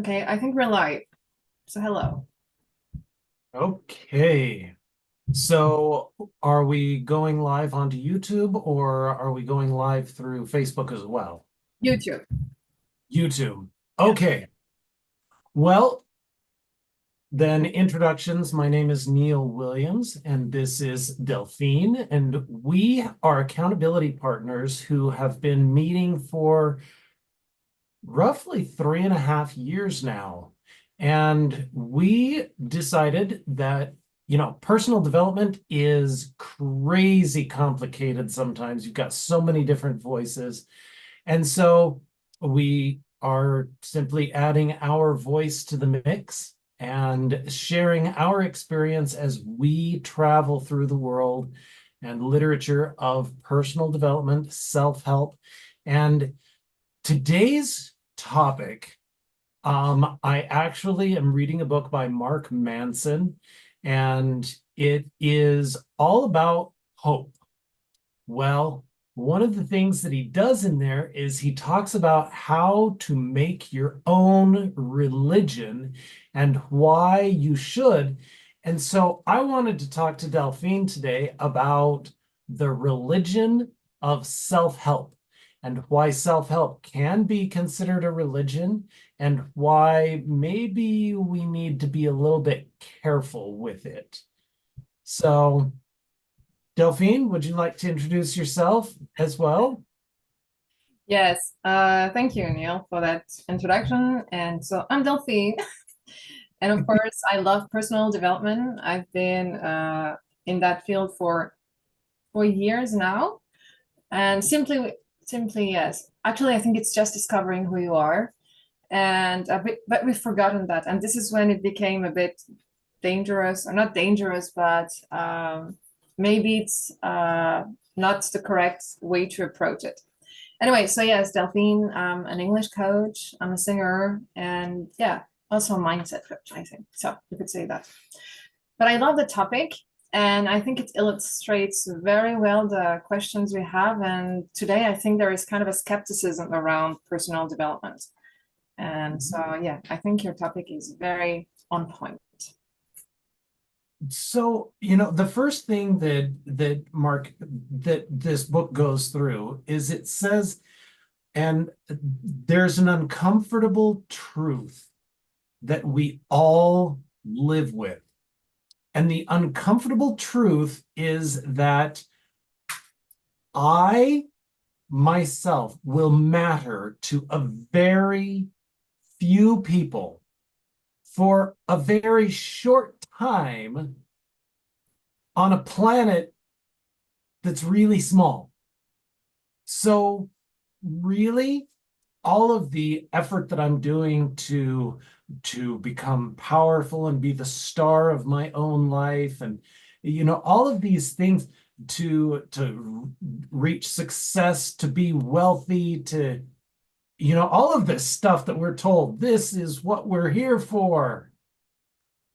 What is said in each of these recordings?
Okay, I think we're live. So hello. Okay. So are we going live onto YouTube or are we going live through Facebook as well? YouTube. YouTube. Yeah. Okay. Well, then introductions. My name is Neil Williams and this is Delphine, and we are accountability partners who have been meeting for roughly 3.5 years now. And we decided that, personal development is crazy complicated sometimes. You've got so many different voices. And so we are simply adding our voice to the mix and sharing our experience as we travel through the world and literature of personal development, self-help. And today's topic, I actually am reading a book by Mark Manson, and it is all about hope. Well, one of the things that he does in there is he talks about how to make your own religion and why you should. And so I wanted to talk to Delphine today about the religion of self-help and why self-help can be considered a religion and why maybe we need to be a little bit careful with it. So, Delphine, would you like to introduce yourself as well? Yes. Thank you, Neil, for that introduction. And so I'm Delphine. And of course, I love personal development. I've been in that field for years now. And simply, yes. Actually, I think it's just discovering who you are. And but we've forgotten that. And this is when it became a bit dangerous, or not dangerous, but maybe it's not the correct way to approach it. Anyway, so yes, Delphine, I'm an English coach, I'm a singer, and yeah, also a mindset coach, I think. So you could say that. But I love the topic, and I think it illustrates very well the questions we have. And today, I think there is kind of a skepticism around personal development. And so, yeah, I think your topic is very on point. So, the first thing that Mark that this book goes through is it says, and there's an uncomfortable truth that we all live with. And the uncomfortable truth is that I myself will matter to a very few people for a very short time on a planet that's really small. So, really, all of the effort that I'm doing to become powerful and be the star of my own life, and all of these things, to reach success, to be wealthy, to all of this stuff that we're told this is what we're here for.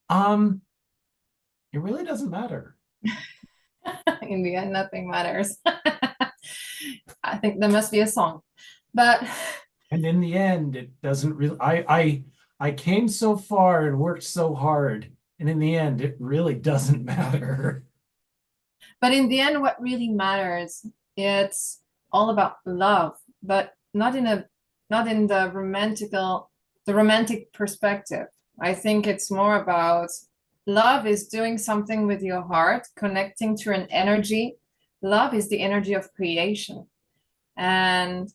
Um, it really doesn't matter. In the end, nothing matters. I think there must be a song, but And in the end, it doesn't really, I came so far and worked so hard, and in the end, it really doesn't matter. but in the end, what really matters, it's all about love, but not in the romantic perspective. I think it's more about love is doing something with your heart, connecting to an energy. Love is the energy of creation. And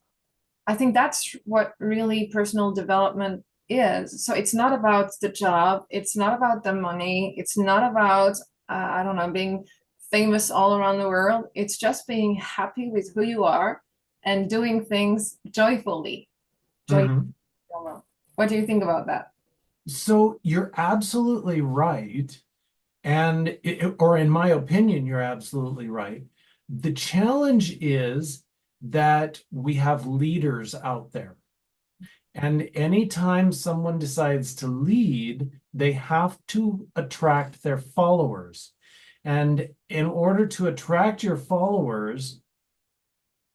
I think that's what really personal development is. So it's not about the job, it's not about the money, it's not about, I don't know, being famous all around the world. It's just being happy with who you are and doing things joyfully. Joy. Mhm. What do you think about that? So you're absolutely right. And, or in my opinion, you're absolutely right. The challenge is that we have leaders out there. And anytime someone decides to lead, they have to attract their followers. And in order to attract your followers,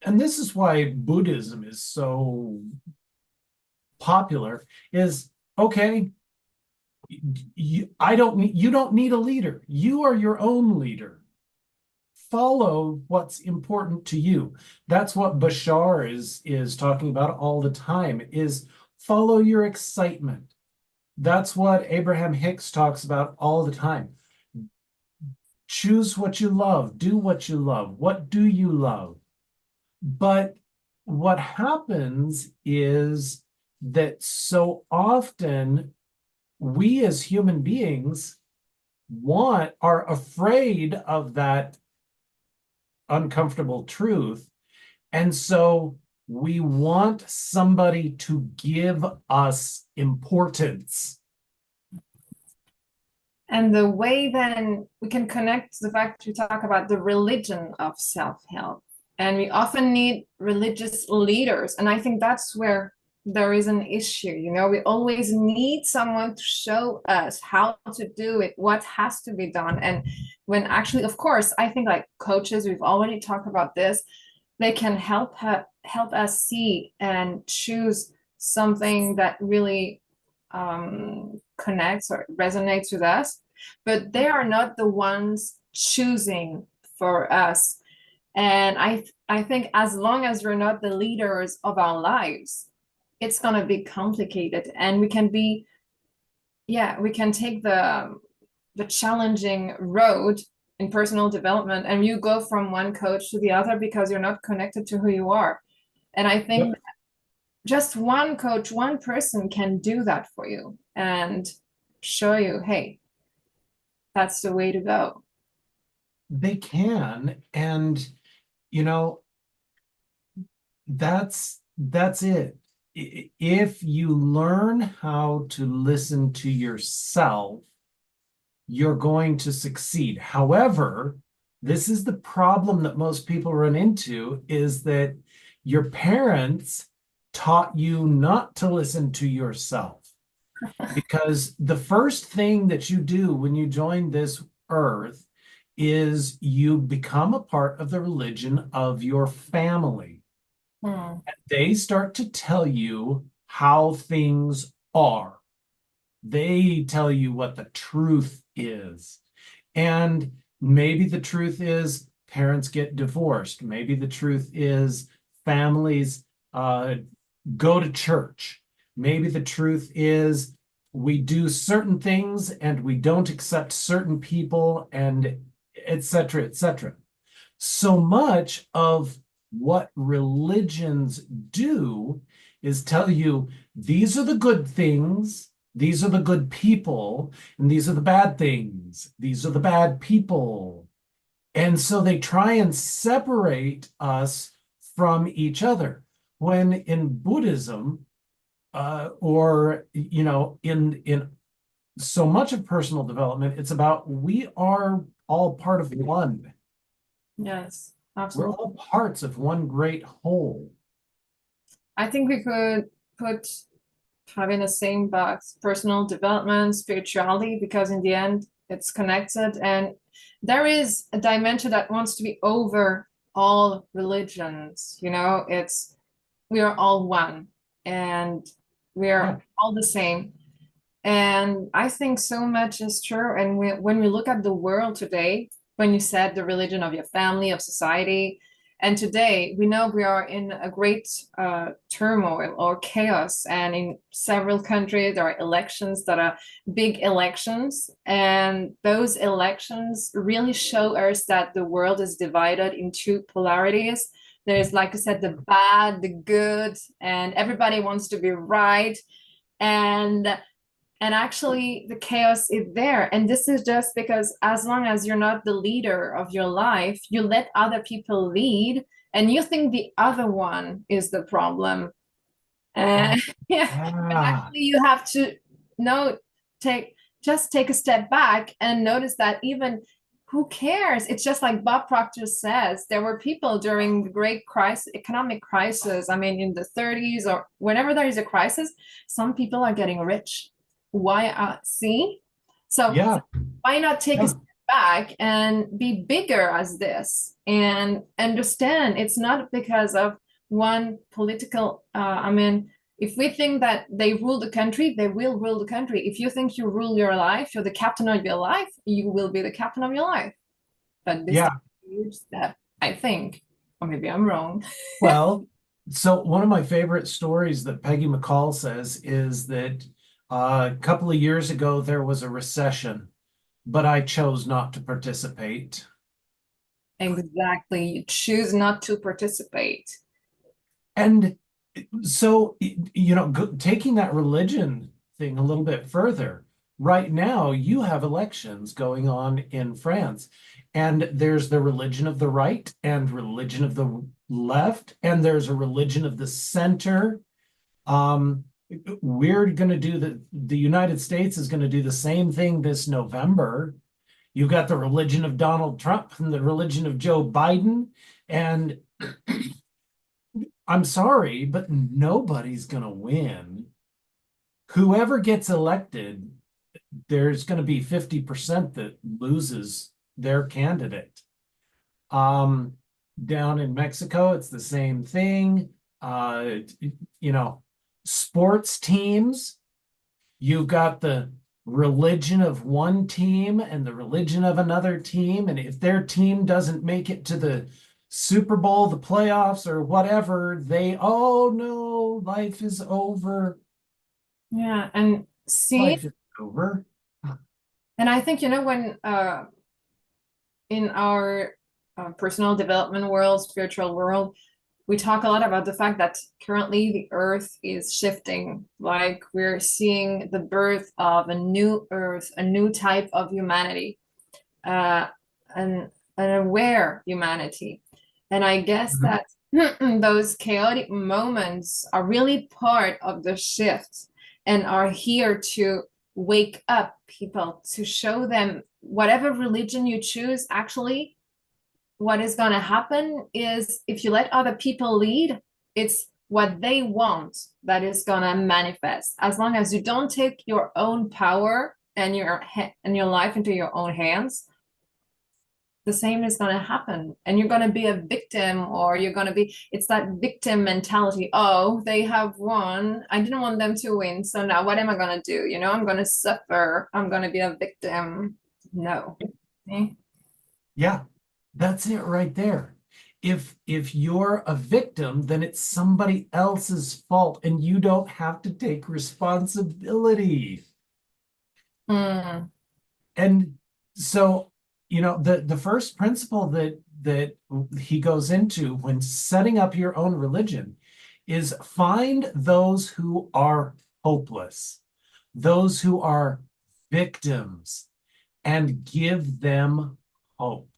and this is why Buddhism is so popular, is okay, you don't need a leader. You are your own leader. Follow what's important to you. That's what Bashar is talking about all the time, is follow your excitement. That's what Abraham Hicks talks about all the time. Choose what you love, do what you love. What do you love? But what happens is that so often we as human beings are afraid of that uncomfortable truth. And so we want somebody to give us importance. And the way then we can connect the fact we talk about the religion of self-help. And we often need religious leaders. And I think that's where there is an issue. You know, we always need someone to show us how to do it, what has to be done. And when actually, of course, I think like coaches, we've already talked about this, they can help us see and choose something that really connects or resonates with us, but they are not the ones choosing for us. And I think as long as we're not the leaders of our lives, it's gonna be complicated, and we can be, yeah, we can take the challenging road in personal development, and you go from one coach to the other because you're not connected to who you are. And I think Yep. just one coach, one person can do that for you and show you, hey, that's the way to go. They can, and you know, that's it. If you learn how to listen to yourself, you're going to succeed. However, this is the problem that most people run into, is that your parents taught you not to listen to yourself. Because the first thing that you do when you join this earth is you become a part of the religion of your family. Hmm. They start to tell you how things are. They tell you what the truth is. And maybe the truth is parents get divorced. Maybe the truth is families go to church. Maybe the truth is we do certain things and we don't accept certain people, and et cetera, et cetera. So much of what religions do is tell you these are the good things, these are the good people, and these are the bad things, these are the bad people. And so they try and separate us from each other. When in Buddhism, or in so much of personal development, it's about we are all part of one. Yes, We're absolutely. all parts of one great whole. I think we could put having the same box, personal development, spirituality, because in the end, it's connected. And there is a dimension that wants to be over all religions. You know, it's we are all one and we Yeah. are all the same. And I think so much is true. And when we look at the world today, when you said the religion of your family, of society, and today we know we are in a great turmoil or chaos. And in several countries, there are elections that are big elections. And those elections really show us that the world is divided into polarities. There's, like I said, the bad, the good, and everybody wants to be right. And actually the chaos is there, and this is just because as long as you're not the leader of your life, you let other people lead and you think the other one is the problem. Oh, And yeah, but yeah. actually you have to know, take a step back and notice that even who cares? It's just like Bob Proctor says, there were people during the great crisis, economic crisis, I mean in the 30s or whenever there is a crisis, some people are getting rich. Why see? So Yeah. why not take a Yeah. step back and be bigger as this and understand it's not because of one political I mean If we think that they rule the country, they will rule the country. If you think you rule your life, you're the captain of your life, you will be the captain of your life. But this is Yeah. a huge step, I think, or maybe I'm wrong. Well, so one of my favorite stories that Peggy McCall says is that a couple of years ago there was a recession, but I chose not to participate. Exactly. You choose not to participate. And so, taking that religion thing a little bit further, right now you have elections going on in France, and there's the religion of the right and religion of the left, and there's a religion of the center. Um, we're going to do the United States is going to do the same thing this November. You've got the religion of Donald Trump and the religion of Joe Biden. And I'm sorry, but nobody's going to win. Whoever gets elected, there's going to be 50% that loses their candidate. Um, Down in Mexico, it's the same thing. You know, sports teams, you've got the religion of one team and the religion of another team. And if their team doesn't make it to the Super Bowl, the playoffs, or whatever, oh no, life is over. Yeah, and see, Life is over. and I think, when in our personal development world, spiritual world, we talk a lot about the fact that currently the earth is shifting. Like we're seeing the birth of a new earth, a new type of humanity, uh, an aware humanity. And I guess Mhm. that those chaotic moments are really part of the shift and are here to wake up people, to show them whatever religion you choose, actually, what is going to happen is if you let other people lead, it's what they want that is going to manifest. As long as you don't take your own power and your life into your own hands, the same is going to happen, and you're going to be a victim, or you're going to be, it's that victim mentality. Oh, they have won, I didn't want them to win, so now what am I going to do? I'm going to suffer, I'm going to be a victim. No. Yeah, that's it right there. If you're a victim, then it's somebody else's fault and you don't have to take responsibility. Mm. And so, the first principle that he goes into when setting up your own religion is find those who are hopeless, those who are victims, and give them hope.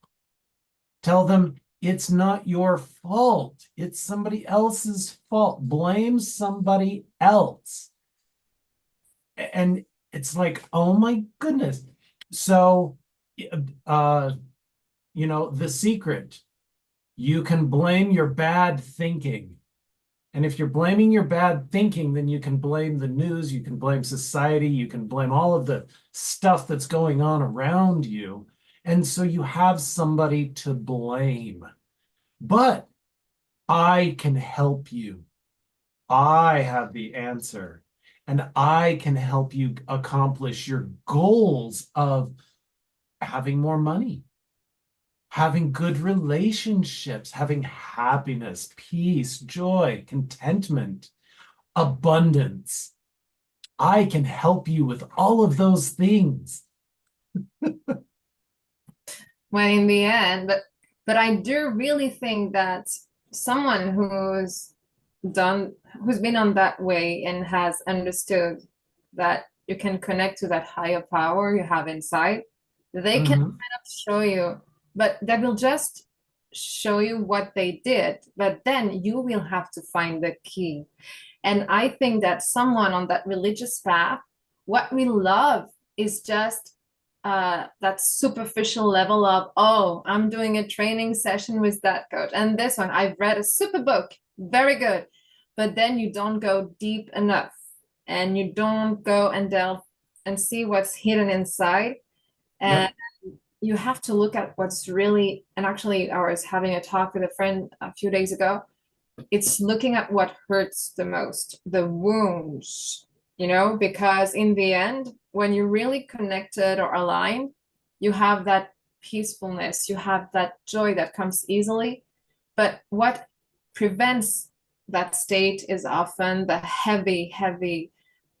Tell them it's not your fault. It's somebody else's fault. Blame somebody else. And it's like, oh my goodness. So, uh, the secret, you can blame your bad thinking. And if you're blaming your bad thinking, then you can blame the news, you can blame society, you can blame all of the stuff that's going on around you. And so you have somebody to blame. But I can help you. I have the answer. And I can help you accomplish your goals of having more money, having good relationships, having happiness, peace, joy, contentment, abundance. I can help you with all of those things. When in the end, but I do really think that someone who's been on that way and has understood that you can connect to that higher power you have inside, they can Mhm. kind of show you, but they will just show you what they did, but then you will have to find the key. And I think that someone on that religious path, what we love is just that superficial level of, oh, I'm doing a training session with that coach. And this one, I've read a super book, very good. But then you don't go deep enough and you don't go and delve and see what's hidden inside. And Yep. you have to look at what's really, and actually, I was having a talk with a friend a few days ago. It's looking at what hurts the most, the wounds, because in the end, when you're really connected or aligned, you have that peacefulness, you have that joy that comes easily. But what prevents that state is often the heavy, heavy,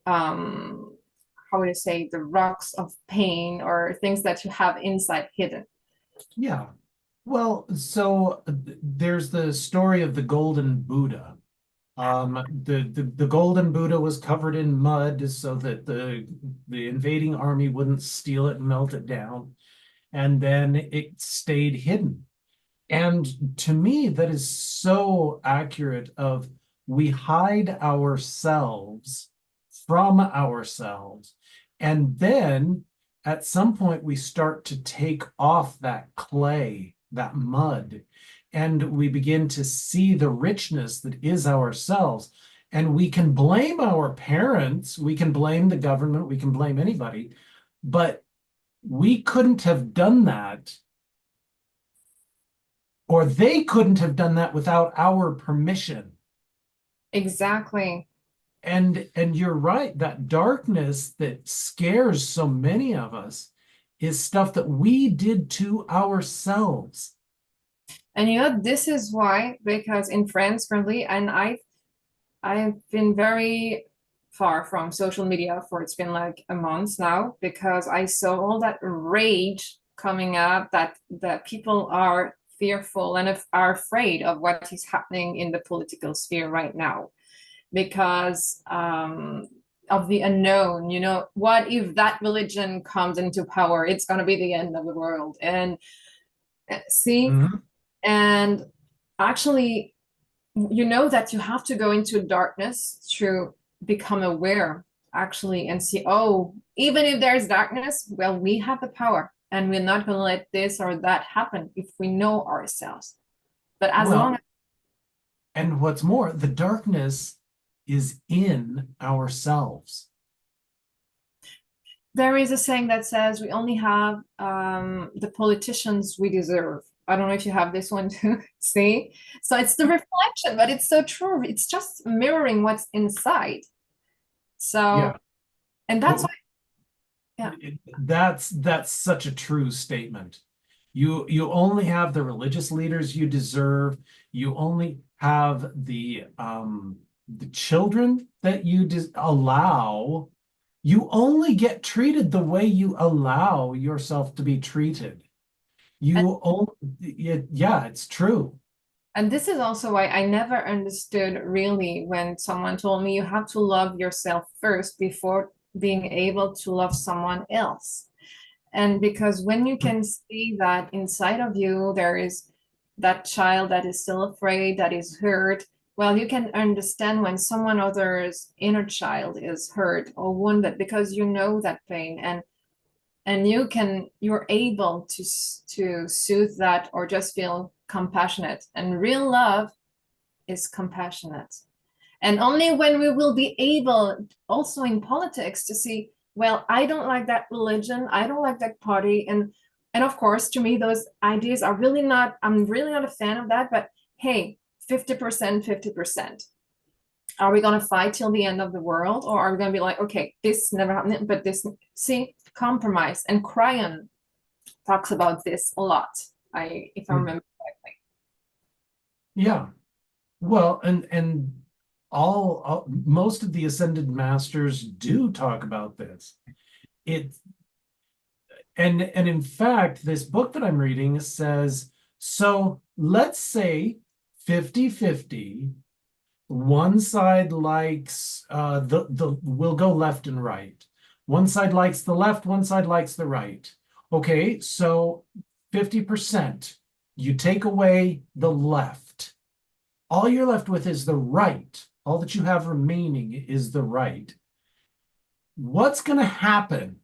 how would you say, the rocks of pain or things that you have inside hidden. Yeah. Well, so there's the story of the Golden Buddha. The Golden Buddha was covered in mud so that the invading army wouldn't steal it and melt it down, and then it stayed hidden. And to me, that is so accurate of we hide ourselves from ourselves. And then at some point we start to take off that clay, that mud, and we begin to see the richness that is ourselves. And we can blame our parents, we can blame the government, we can blame anybody, but we couldn't have done that, or they couldn't have done that without our permission. Exactly. And you're right, that darkness that scares so many of us is stuff that we did to ourselves. And this is why, because in France currently, and I've been very far from social media for it's been like a month now, because I saw all that rage coming up that people are fearful and are afraid of what is happening in the political sphere right now, because of the unknown. What if that religion comes into power? It's going to be the end of the world. And see, and actually, that you have to go into darkness to become aware, actually, and see, oh, even if there's darkness, well, we have the power, and we're not going to let this or that happen if we know ourselves. But as long as and what's more, the darkness is in ourselves. there is a saying that says we only have the politicians we deserve. I don't know if you have this one to see. So it's the reflection, but it's so true. It's just mirroring what's inside. So, Yeah. and that's why, yeah. That's such a true statement. You only have the religious leaders you deserve. You only have the children that you allow. You only get treated the way you allow yourself to be treated. You only, yeah, it's true. And this is also why I never understood really when someone told me you have to love yourself first before being able to love someone else. And because when you can see that inside of you, there is that child that is still afraid, that is hurt, well, you can understand when someone other's inner child is hurt or wounded, because you know that pain, and you're able to soothe that or just feel compassionate. And real love is compassionate. And only when we will be able, also in politics, to see, well, I don't like that religion, I don't like that party, and of course, to me, those ideas are really not, I'm really not a fan of that. But hey, 50%, 50%. Are we going to fight till the end of the world, or are we going to be like, okay, this never happened, but this, see, compromise? And Cryon talks about this a lot, if I remember correctly. Yeah. Well, and all most of the ascended masters do talk about this. And in fact, this book that I'm reading says, so let's say 50-50, one side likes we'll go left and right. One side likes the left, one side likes the right. Okay, so 50%, you take away the left. All you're left with is the right. All that you have remaining is the right. What's going to happen?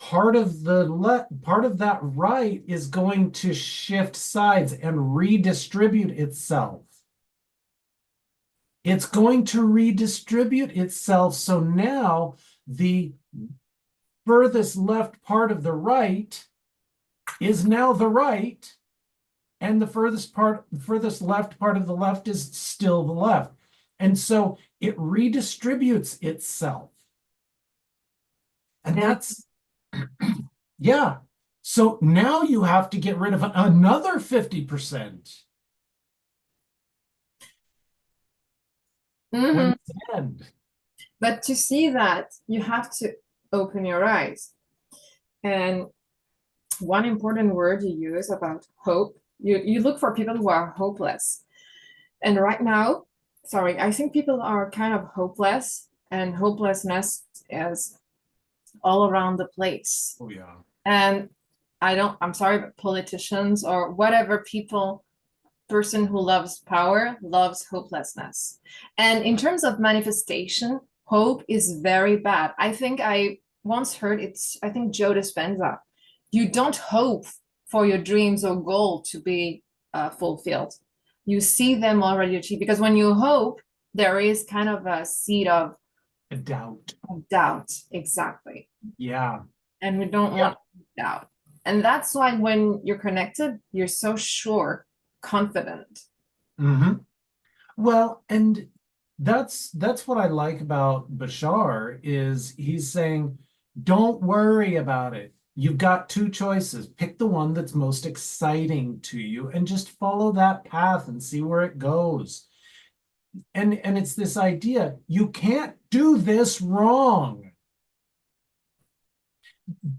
Part of that right is going to shift sides and redistribute itself. It's going to redistribute itself. So now the furthest left part of the right is now the right, and the furthest left part of the left is still the left. And so it redistributes itself. And that's, yeah. So now you have to get rid of another 50%. Mhm. When it's end. But to see that, you have to open your eyes. And one important word you use about hope, you look for people who are hopeless. And right now, sorry, I think people are kind of hopeless, and hopelessness is all around the place. Oh, yeah. And I'm sorry, but politicians or whatever person who loves power loves hopelessness. And in terms of manifestation, hope is very bad. I think I once heard I think Joe Dispenza, you don't hope for your dreams or goal to be fulfilled. You see them already achieved, because when you hope, there is kind of a seed of A doubt. doubt. Exactly. Yeah. And we don't want doubt. And that's why when you're connected, you're so sure, confident. Mm-hmm. Well, and that's what I like about Bashar is he's saying, don't worry about it. You've got two choices. Pick the one that's most exciting to you and just follow that path and see where it goes. And it's this idea, you can't do this wrong.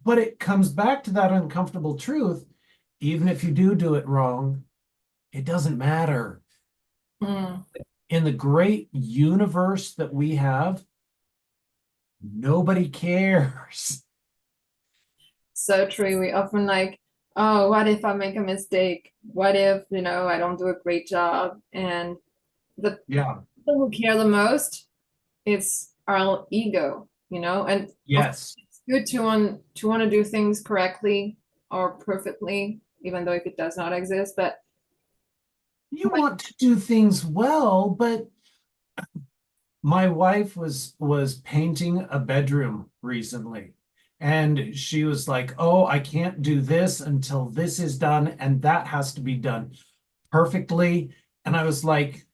But it comes back to that uncomfortable truth. Even if you do it wrong, it doesn't matter. Mm. In the great universe that we have, nobody cares. So true. We often like, oh, what if I make a mistake? What if, I don't do a great job? And the Yeah. people who care the most, it's our ego, and Yes. it's good to want to do things correctly or perfectly, even though if it does not exist. But You want to do things well, but my wife was painting a bedroom recently, and she was like, "Oh, I can't do this until this is done, and that has to be done perfectly." And I was like,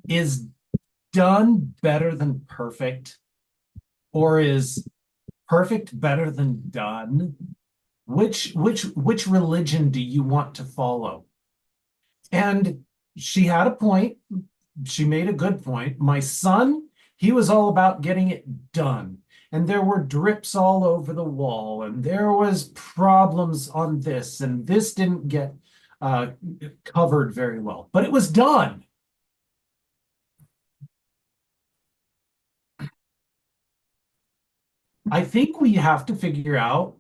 "Is done better than perfect? Or is perfect better than done? Which religion do you want to follow?" And she had a point. She made a good point. My son, he was all about getting it done. And there were drips all over the wall, and there was problems on this, and this didn't get covered very well, but it was done. I think we have to figure out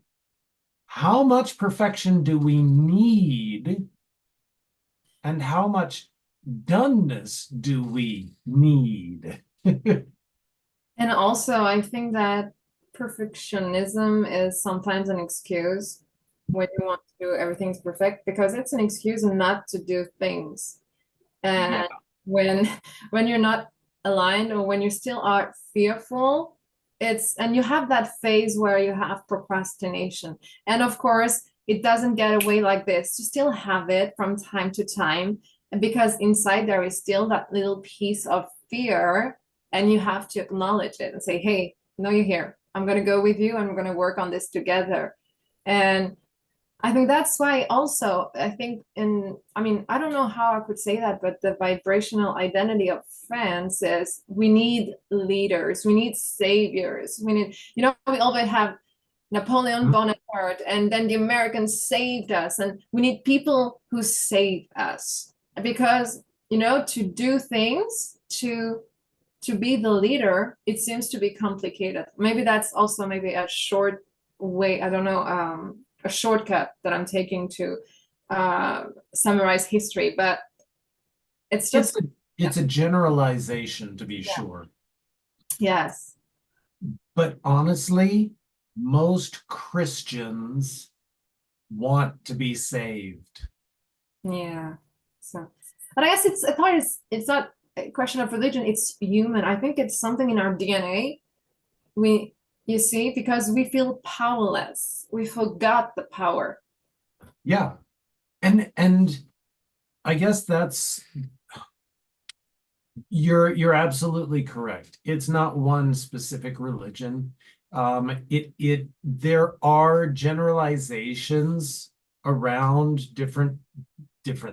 how much perfection do we need and how much doneness do we need? And also, I think that perfectionism is sometimes an excuse when you want to do everything's perfect, because it's an excuse not to do things. Yeah. And when when you're not aligned, or when you still are fearful, and you have that phase where you have procrastination. And of course, it doesn't get away like this. You still have it from time to time, and because inside there is still that little piece of fear, and you have to acknowledge it and say, hey, no, you're here. I'm going to go with you and we're going to work on this together. And I think that's why also, I think I don't know how I could say that, but the vibrational identity of France is we need leaders, we need saviors, we always have Napoleon Bonaparte, and then the Americans saved us, and we need people who save us, because, to do things, to be the leader, it seems to be complicated. Maybe that's also maybe a short way, I don't know, a shortcut that I'm taking to summarize history, but it's just It's a generalization, to be sure. Yes. But honestly, most Christians want to be saved. Yeah. So, but I guess it's not a question of religion, it's human. I think it's something in our DNA. You see, because we feel powerless. We forgot the power. Yeah. And I guess you're absolutely correct. It's not one specific religion. There are generalizations around different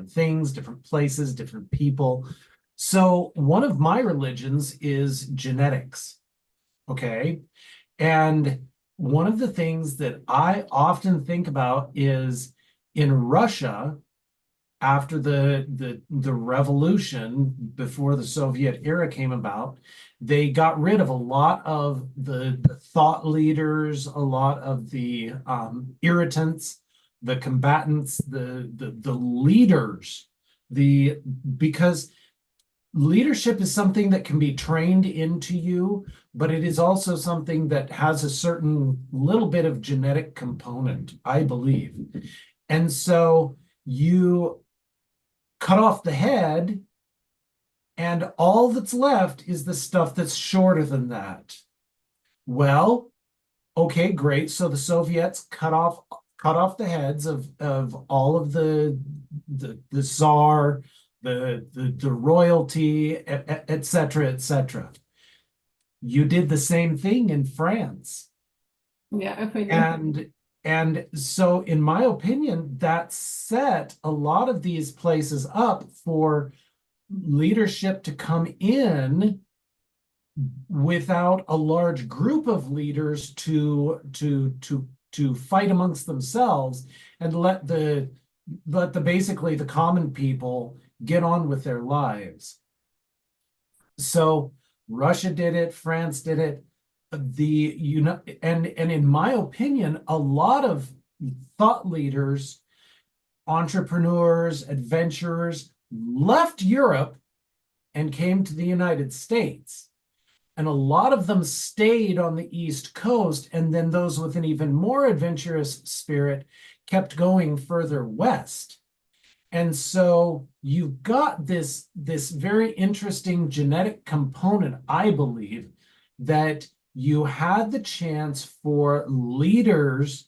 things, different places, different people. So one of my religions is genetics. Okay. And one of the things that I often think about is in Russia, after the revolution before the Soviet era came about, they got rid of a lot of the thought leaders, a lot of the irritants, the combatants, the leaders, the because leadership is something that can be trained into you, but it is also something that has a certain little bit of genetic component, I believe. And so you cut off the head, and all that's left is the stuff that's shorter than that. Well, okay, great. So the Soviets cut off the heads of all of the czar, the royalty, et cetera, et cetera. You did the same thing in France. Yeah, we do. And so in my opinion, that set a lot of these places up for leadership to come in without a large group of leaders to fight amongst themselves and let the basically the common people get on with their lives. So Russia did it, France did it, and in my opinion, a lot of thought leaders, entrepreneurs, adventurers left Europe and came to the United States. And a lot of them stayed on the East Coast, and then those with an even more adventurous spirit kept going further west. And so you've got this very interesting genetic component, I believe, that you had the chance for leaders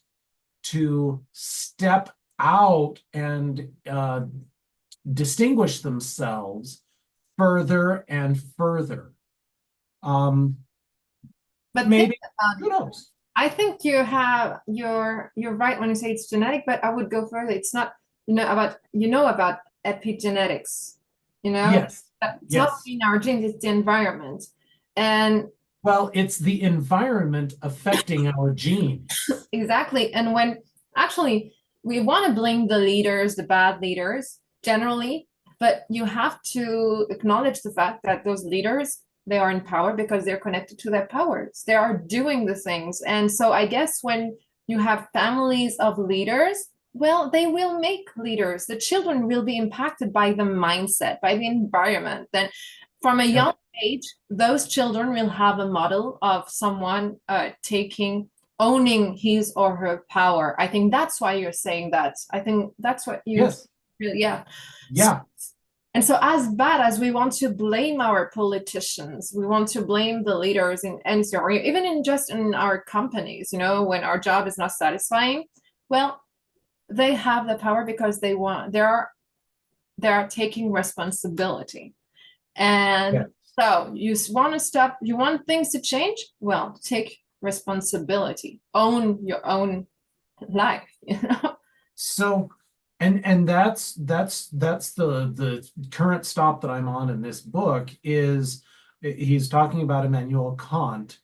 to step out and distinguish themselves further and further. But think Maybe, about who it. knows? I think you're right when you say it's genetic, but I would go further. It's not, about epigenetics, Yes, it's not yes. in our genes, it's the environment. And Well, it's the environment affecting our genes. exactly. And when actually we want to blame the leaders, the bad leaders generally, but you have to acknowledge the fact that those leaders, they are in power because they're connected to their powers. They are doing the things. And so I guess when you have families of leaders, well, they will make leaders. The children will be impacted by the mindset, by the environment. Then from a Yeah. young age, those children will have a model of someone owning his or her power. I think that's why you're saying that. I think that's what you Yes. really, yeah. So, Yeah. and so as bad as we want to blame our politicians, we want to blame the leaders in NCR, or even in just in our companies, when our job is not satisfying, well, they have the power because they are taking responsibility. Yeah. And so you want things to change? Well, take responsibility, own your own life. So, and that's the current stop that I'm on in this book is he's talking about Immanuel Kant,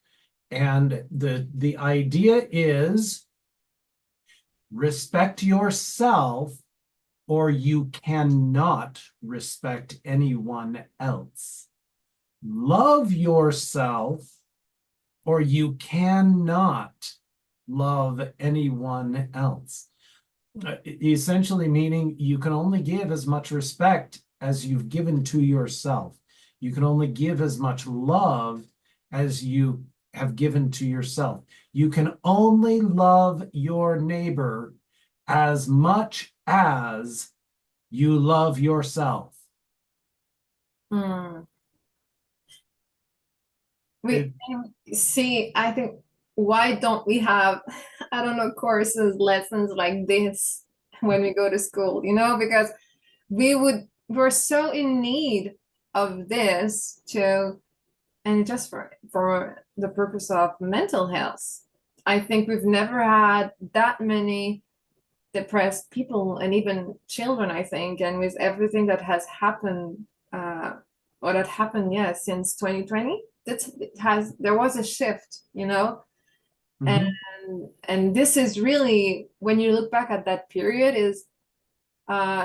and the idea is respect yourself or you cannot respect anyone else. Love yourself or you cannot love anyone else. Essentially meaning you can only give as much respect as you've given to yourself. You can only give as much love as you have given to yourself. You can only love your neighbor as much as you love yourself. Hmm. It, We see, I think, why don't we have, I don't know, courses, lessons like this when we go to school, because we're so in need of this and just for the purpose of mental health. I think we've never had that many depressed people and even children, I think, and with everything that has happened, or that happened, yeah, since 2020, there was a shift, and Mhm. and this is really, when you look back at that period, is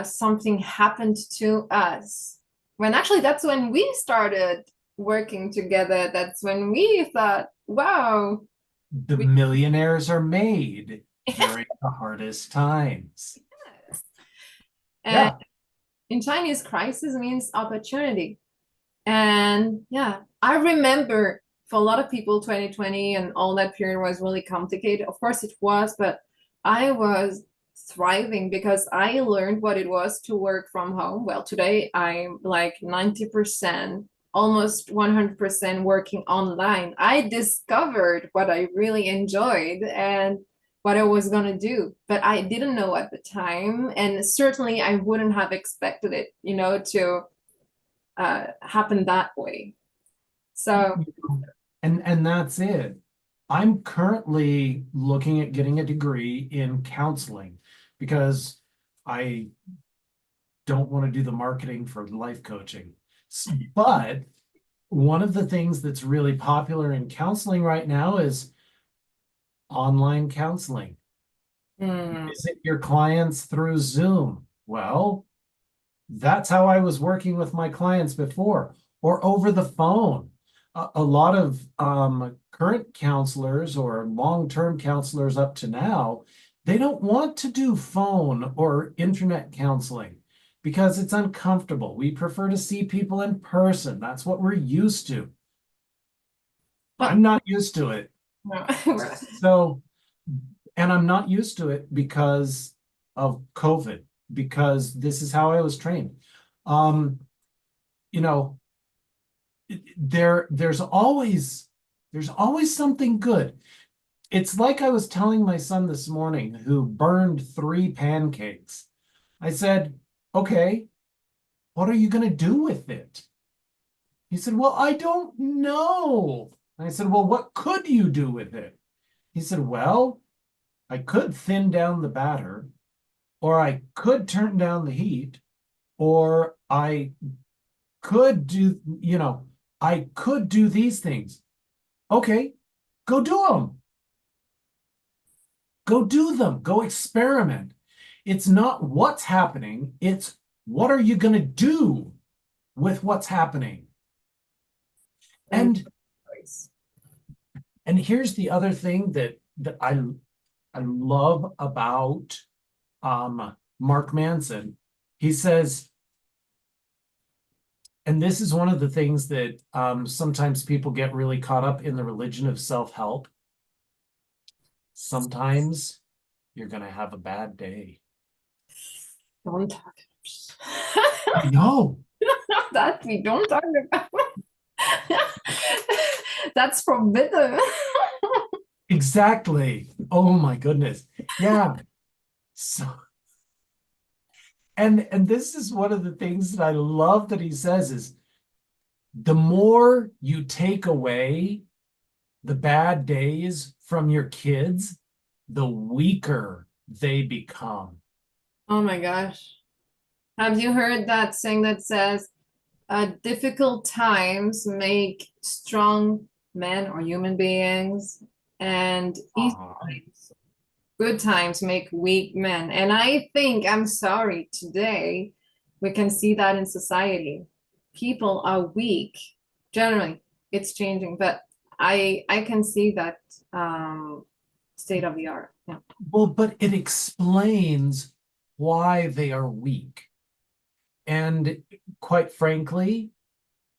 something happened to us. When actually that's when we started working together. That's when we thought, wow, The we millionaires are made during the hardest times. and Yeah. in Chinese, crisis means opportunity. And yeah, I remember for a lot of people, 2020 and all that period was really complicated. Of course, it was, but I was thriving because I learned what it was to work from home. Well, today I'm like 90%, almost 100% working online. I discovered what I really enjoyed and what I was going to do, but I didn't know at the time. And certainly I wouldn't have expected it, to happen that way. So, And that's it. I'm currently looking at getting a degree in counseling because I don't want to do the marketing for life coaching. But one of the things that's really popular in counseling right now is online counseling. mm, Visit your clients through Zoom. Well, that's how I was working with my clients before, or over the phone. A lot of current counselors or long-term counselors up to now, they don't want to do phone or internet counseling because it's uncomfortable. We prefer to see people in person. That's what we're used to. oh, I'm not used to it. no. So, and I'm not used to it because of COVID, because this is how I was trained. Um, you know, there's always something good. It's like I was telling my son this morning who burned 3 pancakes. I said, okay, what are you going to do with it? He said, well, I don't know. I said, well, what could you do with it? He said, well, I could thin down the batter, or I could turn down the heat, or I could do these things. Okay, go do them. Go do them. Go experiment. It's not what's happening, it's what are you going to do with what's happening? And And and here's the other thing that I love about Mark Manson. He says, and this is one of the things that sometimes people get really caught up in the religion of self-help. Sometimes you're going to have a bad day. don't talk I know. that we don't talk about. That's forbidden. Exactly. Oh my goodness. Yeah. So, and this is one of the things that I love that he says is the more you take away the bad days from your kids, the weaker they become. Oh my gosh. Have you heard that saying that says, difficult times make strong men or human beings, and easy Uh-huh. times, good times make weak men? And I think, I'm sorry, today we can see that in society. People are weak. Generally, it's changing, but I can see that state of the art. Yeah. Well, but it explains why they are weak. And quite frankly,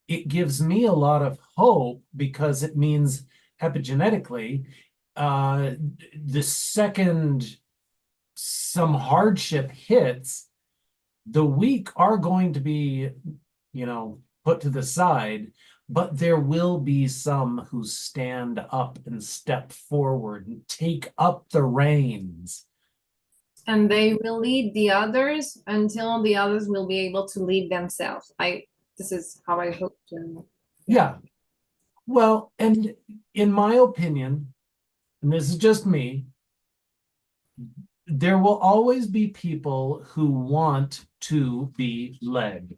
it gives me a lot of hope because it means epigenetically, uh, the second some hardship hits, the weak are going to be, put to the side, but there will be some who stand up and step forward and take up the reins. And they will lead the others until the others will be able to lead themselves. This is how I hope to. Yeah. Well, and in my opinion, and this is just me, there will always be people who want to be led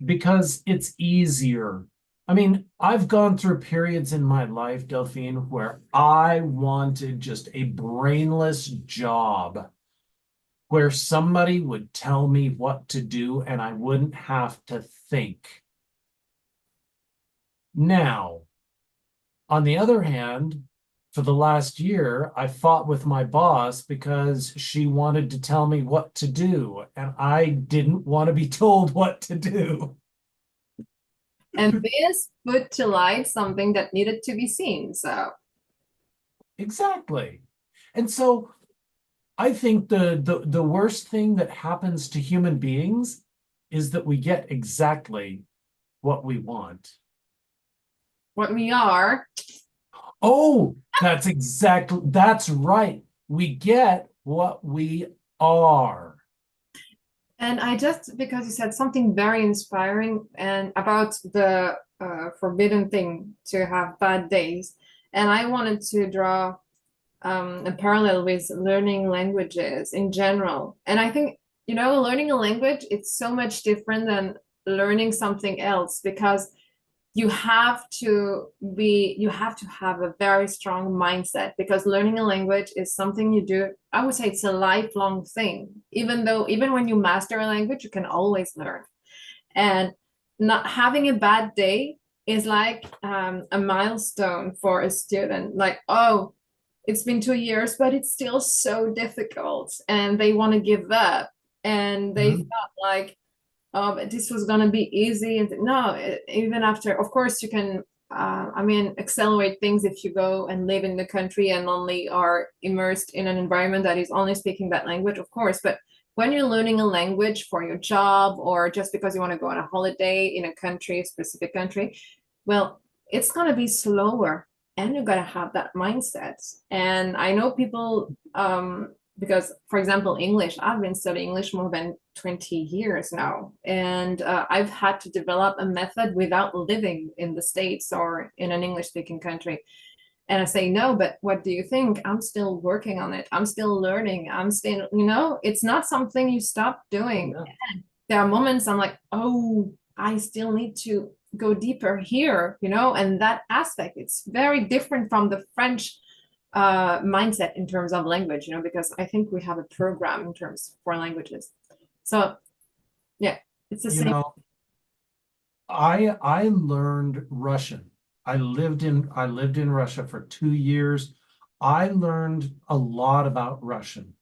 because it's easier. I mean, I've gone through periods in my life, Delphine, where I wanted just a brainless job where somebody would tell me what to do and I wouldn't have to think. Now, on the other hand, for the last year, I fought with my boss because she wanted to tell me what to do, and I didn't want to be told what to do. And this put to light something that needed to be seen. So Exactly. And so I think the worst thing that happens to human beings is that we get exactly what we want. what we are. Oh, that's right. We get what we are. And I just, because you said something very inspiring and about the forbidden thing to have bad days. And I wanted to draw a parallel with learning languages in general. And I think, learning a language, it's so much different than learning something else because you have to have a very strong mindset because learning a language is something you do. I would say it's a lifelong thing. Even when you master a language, you can always learn. And not having a bad day is like a milestone for a student. Like, oh, it's been 2 years, but it's still so difficult, and they want to give up, and they Mhm. thought like, this was gonna be easy. And no, even after, of course, you can, I mean, accelerate things if you go and live in the country and only are immersed in an environment that is only speaking that language, of course. But when you're learning a language for your job or just because you want to go on a holiday in a country, a specific country, well, it's gonna be slower, and you gotta have that mindset. And I know people, because, for example, English, I've been studying English more than 20 years now. And I've had to develop a method without living in the States or in an English speaking country. And I say, no, but what do you think? I'm still working on it. I'm still learning. I'm still, it's not something you stop doing. Yeah. There are moments I'm like, oh, I still need to go deeper here, and that aspect, it's very different from the French mindset in terms of language, because I think we have a program in terms for languages. So yeah, it's the You same. know, I learned Russian. I lived in Russia for 2 years. I learned a lot about Russian.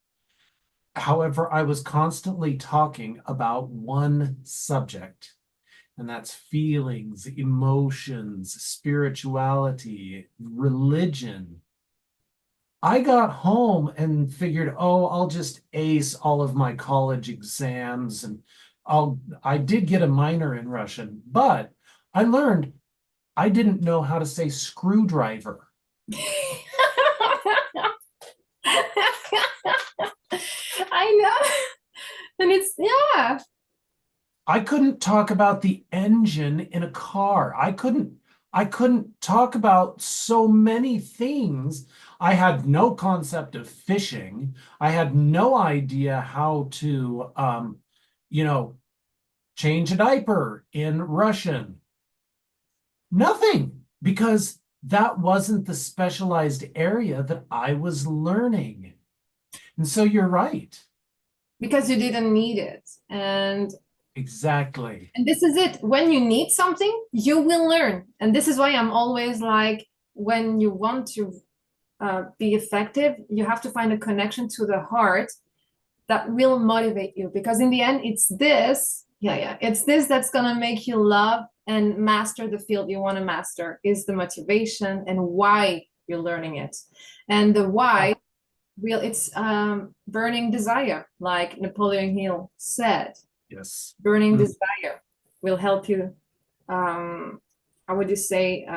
However, I was constantly talking about one subject, and that's feelings, emotions, spirituality, religion. I got home and figured, oh, I'll just ace all of my college exams and I did get a minor in Russian, but I learned I didn't know how to say screwdriver. I know. And it's, yeah. I couldn't talk about the engine in a car. I couldn't talk about so many things. I had no concept of fishing. I had no idea how to you know, change a diaper in Russian. Nothing, because that wasn't the specialized area that I was learning. And so you're right. Because you didn't need it. Exactly. And this is it. When you need something, you will learn. And this is why I'm always like, when you want to be effective, you have to find a connection to the heart that will motivate you. Because in the end, it's this, it's this that's gonna make you love and master the field you want to master, is the motivation and why you're learning it. And the why, it's burning desire, like Napoleon Hill said. Yes. Burning Mm. desire will help you, how would you say,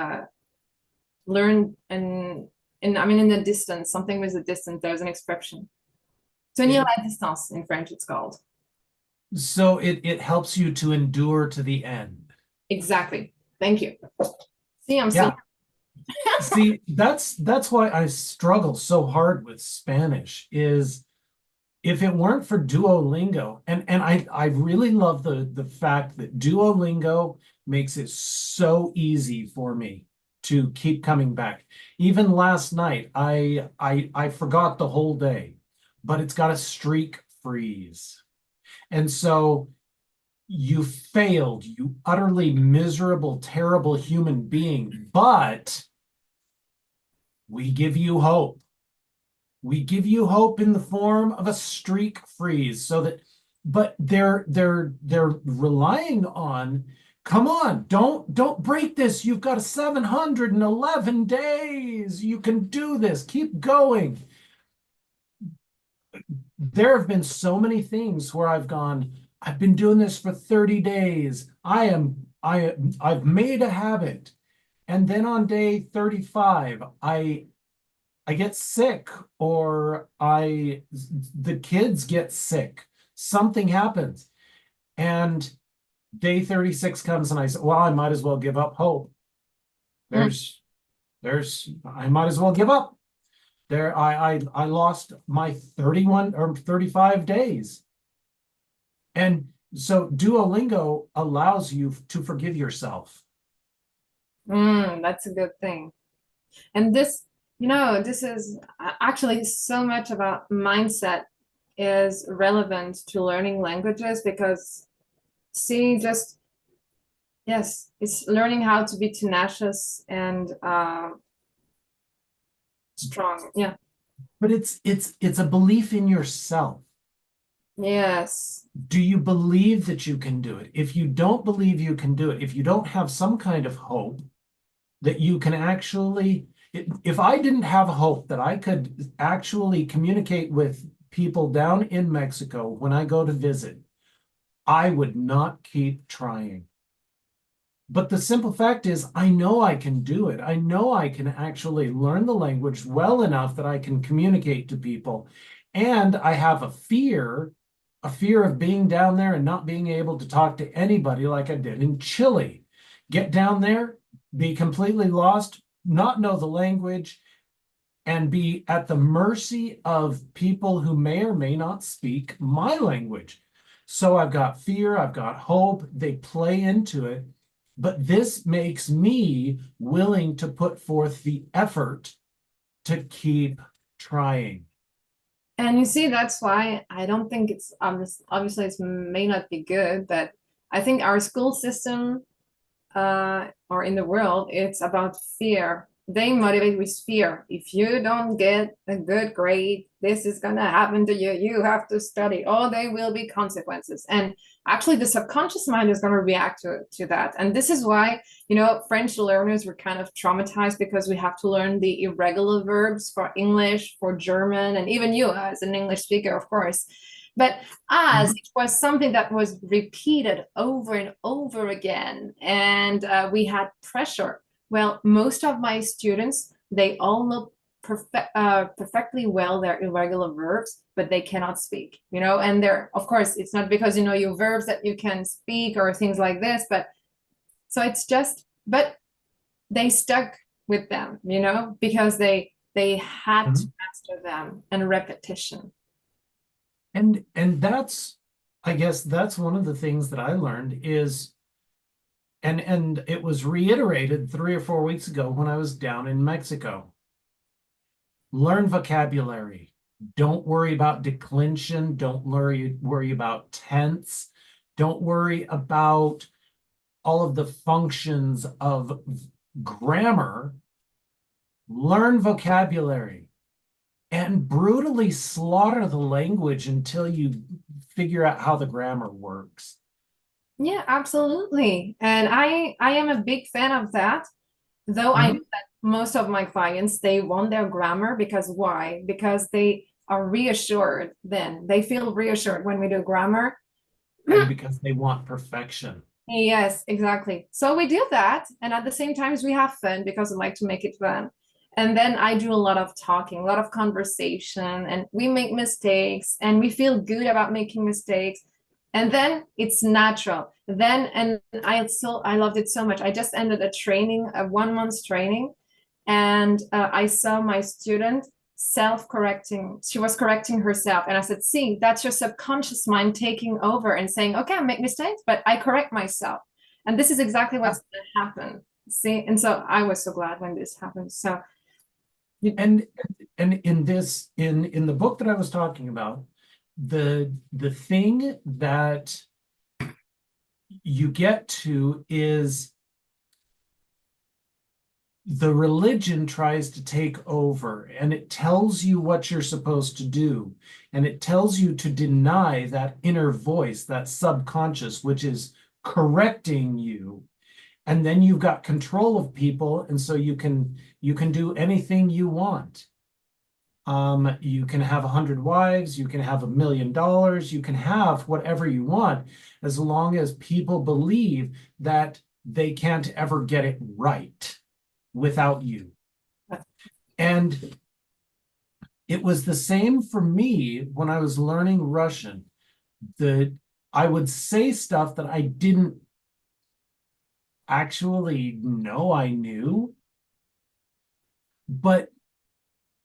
learn. And I mean, in the distance, something with the distance, there's an expression. Tenir la distance in French, it's called. So it helps you to endure to the end. Exactly. Thank you. See, I'm Yeah. seeing. See, that's why I struggle so hard with Spanish is if it weren't for Duolingo, and I really love the fact that Duolingo makes it so easy for me to keep coming back. Even last night, I forgot the whole day, but it's got a streak freeze. And so you failed, you utterly miserable, terrible human being, but we give you hope. We give you hope in the form of a streak freeze so that, but they're relying on, come on, don't break this. You've got 711 days. You can do this. Keep going. There have been so many things where I've gone, I've been doing this for 30 days. I've made a habit. And then on day 35, I get sick or the kids get sick. Something happens. And day 36 comes and I say, well, I might as well give up hope. Mm. I might as well give up. I lost my 31 or 35 days. And so Duolingo allows you to forgive yourself. That's a good thing. And this is actually so much about mindset is relevant to learning languages because see, just yes, it's learning how to be tenacious and strong. Yeah. But it's a belief in yourself. Yes. Do you believe that you can do it? If you don't believe you can do it, if you don't have some kind of hope that you can actually, if I didn't have hope that I could actually communicate with people down in Mexico when I go to visit, I would not keep trying. But the simple fact is, I know I can do it. I know I can actually learn the language well enough that I can communicate to people. And I have a fear of being down there and not being able to talk to anybody like I did in Chile. Get down there, be completely lost, not know the language, and be at the mercy of people who may or may not speak my language. So I've got fear, I've got hope, they play into it. But this makes me willing to put forth the effort to keep trying. And you see, that's why I don't think it's obviously it may not be good, but I think our school system or in the world, it's about fear. They motivate with fear. If you don't get a good grade, this is gonna happen to you. You have to study, or there will be consequences. And actually, the subconscious mind is gonna react to that. And this is why, French learners were kind of traumatized because we have to learn the irregular verbs for English, for German, and even you as an English speaker, of course. But as it was something that was repeated over and over again, and we had pressure. Well, most of my students, they all know perfectly well their irregular verbs, but they cannot speak, and they're, of course, it's not because, your verbs that you can speak or things like this, but so it's just, but they stuck with them, because they had to master them and repetition. And that's, I guess that's one of the things that I learned is, and it was reiterated 3 or 4 weeks ago when I was down in Mexico. Learn vocabulary. Don't worry about declension. Don't worry about tense. Don't worry about all of the functions of grammar. Learn vocabulary and brutally slaughter the language until you figure out how the grammar works. Yeah, absolutely. And I am a big fan of that, though I know that most of my clients, they want their grammar because why? Because they are reassured then. They feel reassured when we do grammar. And because they want perfection. Yes, exactly. So we do that, and at the same time we have fun because we like to make it fun. And then I do a lot of talking, a lot of conversation, and we make mistakes and we feel good about making mistakes. And then it's natural. Then, and I loved it so much. I just ended a training, a 1 month training, and I saw my student self-correcting. She was correcting herself, and I said, "See, that's your subconscious mind taking over and saying, okay, I make mistakes, but I correct myself." And this is exactly what's going to happen. See, and so I was so glad when this happened. So, And in this in the book that I was talking about, the thing that you get to is the religion tries to take over, and it tells you what you're supposed to do, and it tells you to deny that inner voice, that subconscious, which is correcting you. And then you've got control of people, and so you can do anything you want. You can have 100 wives, you can have $1 million, you can have whatever you want, as long as people believe that they can't ever get it right without you. And it was the same for me when I was learning Russian. I would say stuff that I didn't actually know I knew. But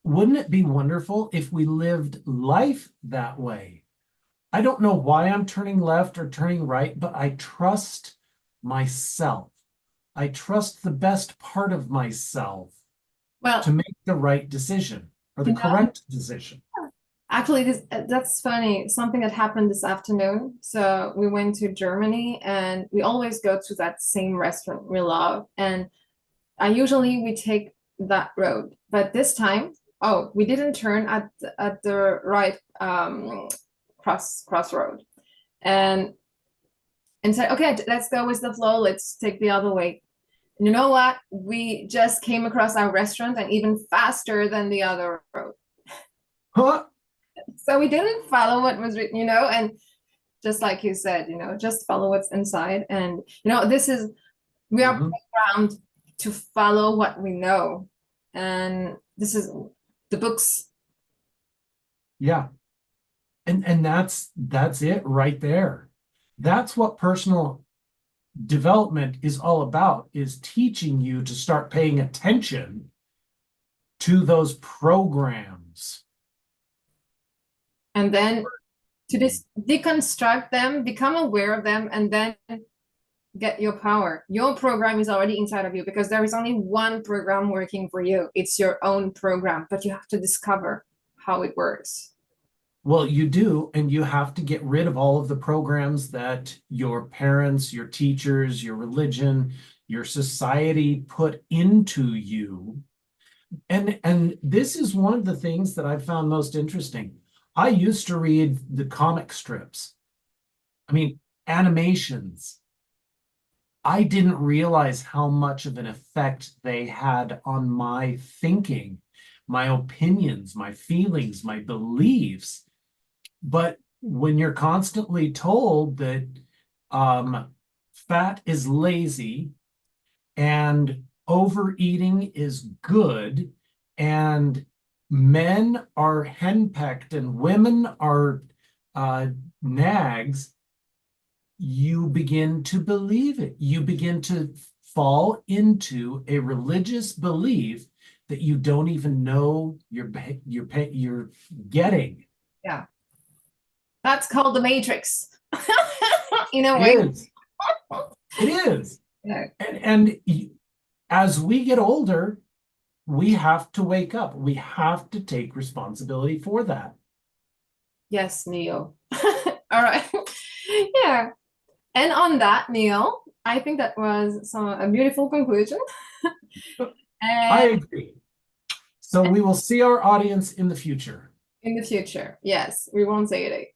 wouldn't it be wonderful if we lived life that way? I don't know why I'm turning left or turning right, but I trust myself. I trust the best part of myself well, to make the right decision or the you know, correct decision. actually, that's funny. Something that happened this afternoon. So we went to Germany, and we always go to that same restaurant we love. And I usually we take that road, but this time, oh, we didn't turn at the right crossroad, and said, okay, let's go with the flow. Let's take the other way. And you know what? We just came across our restaurant and even faster than the other road. Huh? So we didn't follow what was written, and just like you said, just follow what's inside. And this is we are Mhm. programmed to follow what we know. And this is the books. Yeah. And that's it right there. That's what personal development is all about, is teaching you to start paying attention to those programs. And then to deconstruct them, become aware of them, and then get your power. Your program is already inside of you, because there is only one program working for you. It's your own program, but you have to discover how it works. Well, you do, and you have to get rid of all of the programs that your parents, your teachers, your religion, your society put into you. And this is one of the things that I found most interesting. I used to read the comic strips. I mean, animations. I didn't realize how much of an effect they had on my thinking, my opinions, my feelings, my beliefs. But when you're constantly told that fat is lazy and overeating is good, and men are henpecked and women are nags, you begin to believe it. You begin to fall into a religious belief that you don't even know you're getting. Yeah. That's called the Matrix. In a It way. is. It is. Yeah. And as we get older, we have to wake up. We have to take responsibility for that. Yes, Neil. All right. Yeah. And on that, Neil, I think that was a beautiful conclusion. I And agree. So we will see our audience in the future. in the future, yes, we won't say it.